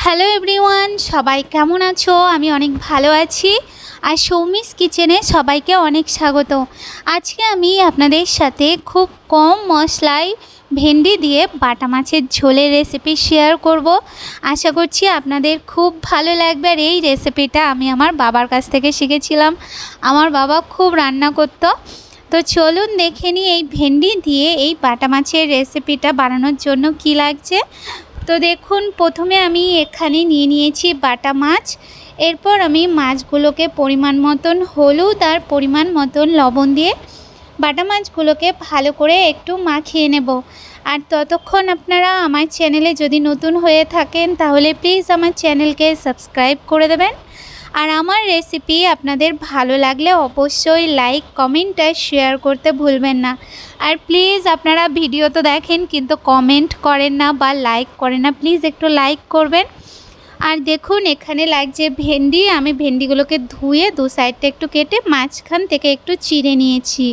Hello everyone, সবাই কেমন আছো? আমি অনেক ভালো আছি। আর সৌমিস কিচেনে সবাইকে অনেক স্বাগত। আজকে আমি আপনাদের সাথে খুব কম মশলায় ভেন্ডি দিয়ে বাটা মাছের ঝোলের রেসিপি শেয়ার করব। আশা করছি আপনাদের খুব ভালো লাগবে। আর এই রেসিপিটা আমি আমার বাবার কাছ থেকে শিখেছিলাম। আমার বাবা খুব রান্না করতো। তো চলুন দেখে নিই এই ভেন্ডি দিয়ে এই বাটা মাছের রেসিপিটা বানানোর জন্য কি লাগছে। তো দেখুন, প্রথমে আমি এখানে নিয়ে নিয়েছি বাটা মাছ। এরপর আমি মাছগুলোকে পরিমাণ মতন হলুদ আর পরিমাণ মতন লবণ দিয়ে বাটা মাছগুলোকে ভালো করে একটু মাখিয়ে নেব। আর ততক্ষণ আপনারা আমার চ্যানেলে যদি নতুন হয়ে থাকেন তাহলে প্লিজ আমার চ্যানেলকে সাবস্ক্রাইব করে দেবেন। আর আমার রেসিপি আপনাদের ভালো লাগলে অবশ্যই লাইক, কমেন্ট আর শেয়ার করতে ভুলবেন না। আর প্লিজ আপনারা ভিডিও তো দেখেন কিন্তু কমেন্ট করেন না বা লাইক করেন না, প্লিজ একটু লাইক করবেন। আর দেখুন এখানে লাগছে ভেন্ডি। আমি ভেন্ডিগুলোকে ধুয়ে দু সাইডটা একটু কেটে মাঝখান থেকে একটু চিড়ে নিয়েছি।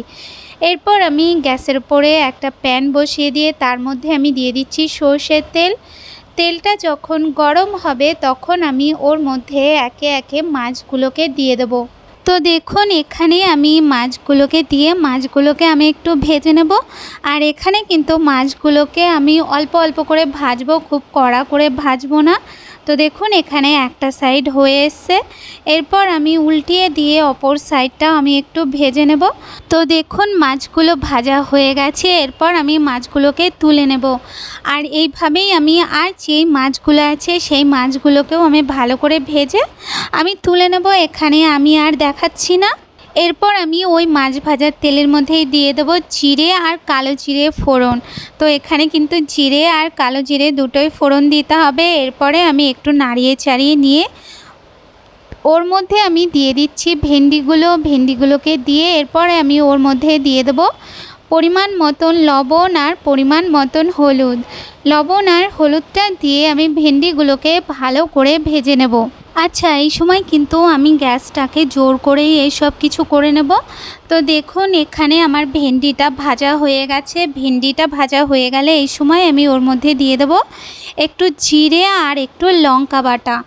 এরপর আমি গ্যাসের উপরে একটা প্যান বসিয়ে দিয়ে তার মধ্যে আমি দিয়ে দিচ্ছি সর্ষের তেল। তেলটা যখন গরম হবে তখন আমি ওর মধ্যে একে একে মাছগুলোকে দিয়ে দেব। তো দেখুন এখানে আমি মাছগুলোকে দিয়ে মাছগুলোকে আমি একটু ভেজে নেব। আর এখানে কিন্তু মাছগুলোকে আমি অল্প অল্প করে ভাজবো, খুব কড়া করে ভাজবো না। তো দেখুন এখানে একটা সাইড হয়ে এসছে। এরপর আমি উল্টিয়ে দিয়ে অপর সাইডটাও আমি একটু ভেজে নেব। তো দেখুন মাছগুলো ভাজা হয়ে গেছে। এরপর আমি মাছগুলোকে তুলে নেব। আর এইভাবেই আমি আর যেই মাছগুলো আছে সেই মাছগুলোকেও আমি ভালো করে ভেজে আমি তুলে নেব। এখানে আমি আর দেখাচ্ছি না। এরপর আমি ওই মাছ ভাজার তেলের মধ্যেই দিয়ে দেবো জিরে আর কালো জিরে ফোড়ন। তো এখানে কিন্তু জিরে আর কালো জিরে দুটোই ফোড়ন দিতে হবে। এরপরে আমি একটু নাড়িয়ে চাড়িয়ে নিয়ে ওর মধ্যে আমি দিয়ে দিচ্ছি ভেন্ডিগুলোকে দিয়ে এরপরে আমি ওর মধ্যে দিয়ে দেবো পরিমাণ মতন লবণ আর পরিমাণ মতন হলুদ। লবণ আর হলুদটা দিয়ে আমি ভেন্ডিগুলোকে ভালো করে ভেজে নেব। আচ্ছা, এই সময় কিন্তু আমি গ্যাসটাকে জোর করেই এই সব কিছু করে নেব। তো দেখুন এখানে আমার ভেন্ডিটা ভাজা হয়ে গেছে। ভেন্ডিটা ভাজা হয়ে গেলে এই সময় আমি ওর মধ্যে দিয়ে দেব একটু জিরে আর একটু লঙ্কা বাটা।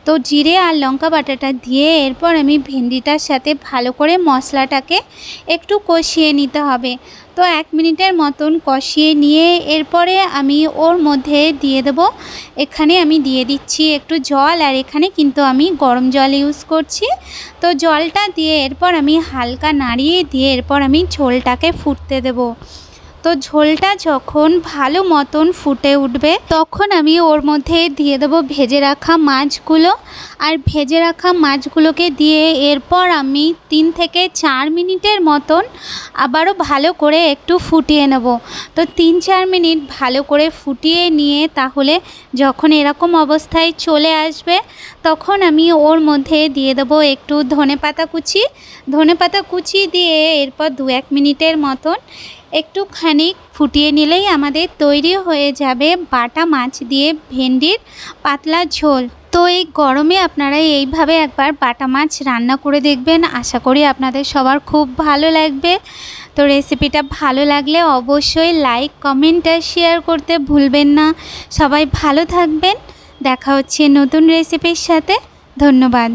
তো জিরে আর লঙ্কা বাটাটা দিয়ে এরপর আমি ভেন্ডিটার সাথে ভালো করে মশলাটাকে একটু কষিয়ে নিতে হবে। তো 1 মিনিটের মতন কষিয়ে নিয়ে এরপরে আমি ওর মধ্যে দিয়ে দেব, এখানে আমি দিয়ে দিচ্ছি একটু জল। আর এখানে কিন্তু আমি গরম জল ইউজ করছি। তো জলটা দিয়ে এরপর আমি হালকা নাড়িয়ে দিয়ে এরপর আমি ঝোলটাকে ফুটতে দেব। তো ঝোলটা যখন ভালো মতন ফুটে উঠবে তখন আমি ওর মধ্যে দিয়ে দেবো ভেজে রাখা মাছগুলো। আর ভেজে রাখা মাছগুলোকে দিয়ে এরপর আমি 3 থেকে 4 মিনিটের মতন আবারও ভালো করে একটু ফুটিয়ে নেব। তো 3-4 মিনিট ভালো করে ফুটিয়ে নিয়ে তাহলে যখন এরকম অবস্থায় চলে আসবে তখন আমি ওর মধ্যে দিয়ে দেবো একটু ধনেপাতা কুচি দিয়ে এরপর 2-1 মিনিটের মতন একটুখানি ফুটিয়ে নিলেই আমাদের তৈরি হয়ে যাবে বাটা মাছ দিয়ে ভেন্ডির পাতলা ঝোল। তো এই গরমে আপনারা এইভাবে একবার বাটা মাছ রান্না করে দেখবেন। আশা করি আপনাদের সবার খুব ভালো লাগবে। তো রেসিপিটা ভালো লাগলে অবশ্যই লাইক, কমেন্ট আর শেয়ার করতে ভুলবেন না। সবাই ভালো থাকবেন। দেখা হচ্ছে নতুন রেসিপির সাথে। ধন্যবাদ।